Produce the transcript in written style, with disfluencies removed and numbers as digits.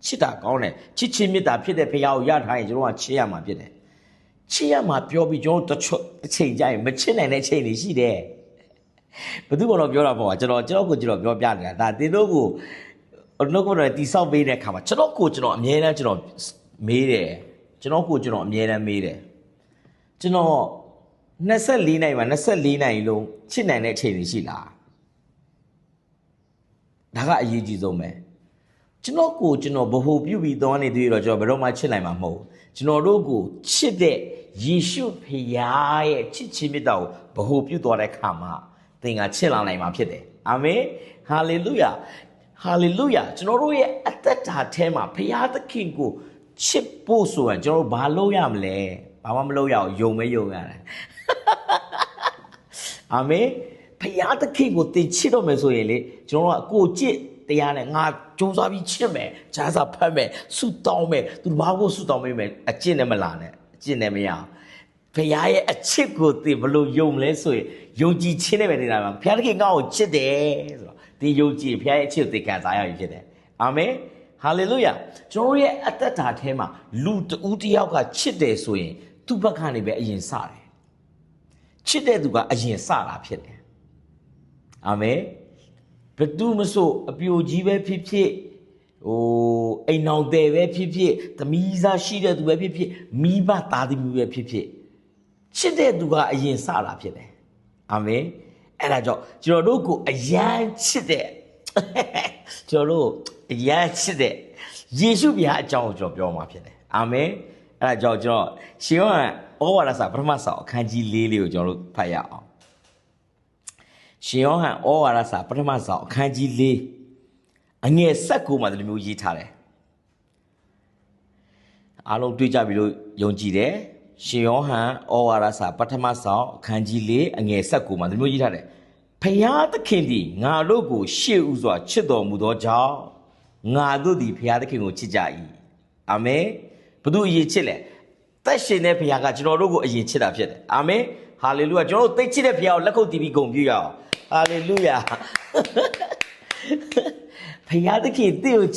ချစ်တာကောင်းတယ်ချစ်ချင်းမြတ်တာဖြစ်တဲ့ဖခင်ကိုရထားရင်ကျွန်တော်ကချစ်ရမှာဖြစ်တယ်ချစ်ရမှာပြောပြီးကျွန်တော်တစ်ချိန်ကြရင်မချစ်နိုင်တဲ့ချိန်တွေရှိတယ်ဘယ်သူကတော့ပြောတာပေါ့ကျွန်တော်ကိုပြောပြနေတာဒါတင်တို့ကိုနှုတ်ကပတ်တိဆောက်ပေးတဲ့အခါမှာကျွန်တော်အမြဲတမ်းကျွန်တော်မေးတယ်ကျွန်တော်အမြဲတမ်းမေးတယ်ကျွန်တော်24နိုင်မှာ24နိုင်လုံးချစ်နိုင်တဲ့အချိန်တွေရှိလားဒါကအရေးကြီးဆုံးပဲကျွန်တော်ဗဟိုပြုပြီးသွားနေသေးတော့ကျွန်တော်ဘယ်တော့မှချစ်နိုင်မှာမဟုတ်ကျွန်တော်တို့ကိုချစ်တဲ့ယေရှုဖခင်ရဲ့ချစ်ခြင်းမြတ်တာကိုဗဟိုပြုသွားတဲ့အခါမှာသင်ကချစ်လာနိုင်မှာဖြစ်တယ်အာမင်ဟာလေလုယာဟာလေလုယာကျွန်တော်တို့ရဲ့အသက်တာထဲမှာဘုရားသခင်ကိုချစ်ဖို့ဆိုရင်ကျွန်တော်တို့ဘာလုပ်ရမလဲဘာမှမလုပ်ရအောင်ယုံမဲယုံရတယ်အာမင်ဘုရားသခင်ကိုသင်ချစ်တော့မယ်ဆိုရင်လေကျွန်တော်တို့ကကိုချစ်တရားနဲ့ငါကြိုးစားပြီးချစ်မယ်ဂျားစာဖတ်မယ်ဆုတောင်းမယ်သူဘာကိုဆုတောင်းပေးမယ်အကျင့်နဲ့မလာနဲ့အကျင့်နဲ့မရအောင်ဘုရားရဲ့အချစ်ကိုသင်ဘယ်လိုယုံမလဲဆိုရင်ယုံကြည်ခြင်းနဲ့ပဲနေတာပါဘုရားသခင်ငါ့ကိုချစ်တယ်ဆိုတော့သင်ယုံကြည်ဘုရားရဲ့အချစ်ကိုသင်ခံစားရပြီဖြစ်တယ်အာမင်ဟာလေလုယာကျွန်တော်ရဲ့အသက်တာထဲမှာလူတူတယောက်ကချစ်တယ်ဆိုရင်သူ့ဘက်ကနေပဲအရင်စတယ်ချစ်တဲ့သူကအရင်စတာဖြစ်တယ်အာမင်ဘယ်သူမဆိုအပြိုကြီးပဲဖြစ်ဖြစ်အိမ်အောင်တယ်ပဲဖြစ်ဖြစ်သမီးစားရှိတဲ့သူပဲဖြစ်ဖြစ်မိဘသားသမီးပဲဖြစ်ဖြစ်ချစ်တဲ့သူကအရင်စတာဖြစ်တယ်အာမင်အဲ့ဒါကြောင့်ကျွန်တော်တို့ကိုအယံချစ်တဲ့ကျွန်တော်တို့အယံချစ်တဲ့ယေရှုဘုရားအကြောင်းကိုကျွန်တော်ပြောမှာဖြစ်တယ်အာမင်အဲ့ဒါကြောင့်ကျွန်တော်ရှင်ယောဟန်ဩဝါဒစာပထမဆောင်အခန်းကြီး4လေးကိုကျွန်တော်တို့ဖတ်ရအောင်ရှင်ယောဟန်ဩဝါဒစာပထမဆောင်အခန်းကြီး4အငယ်19မှာဒီလိုမျိုးရေးထားတယ်အားလုံးတွေ့ကြပြီလို့ယုံကြည်တယ်ရှင်ယောဟန်ဩဝါဒစာပထမဆောင်အခန်းကြီး4အငယ်19မှာဒီလိုမျိုးရေးထားတယ်ဖယားသခင်သည်ငါတို့ကိုရှေ့ဥစွာချစ်တော်မူသောကြောင့်ငါတို့သည်ဖယားသခင်ကိုချစ်ကြ၏အာမင်ဘုသူအရင်ချစ်လဲသက်ရှင်တဲ့ဖယားကကျွန်တော်တို့ကိုအရင်ချစ်တာဖြစ်တယ်အာမင်ဟာလေလုယာကျွန်တော်တို့သိချစ်တဲ့ဖယားကိုလက်ခုပ်တီးပြီးဂုဏ်ပြုရအောင်ဟာလေလုယာဖယားသခင်တင့်ကို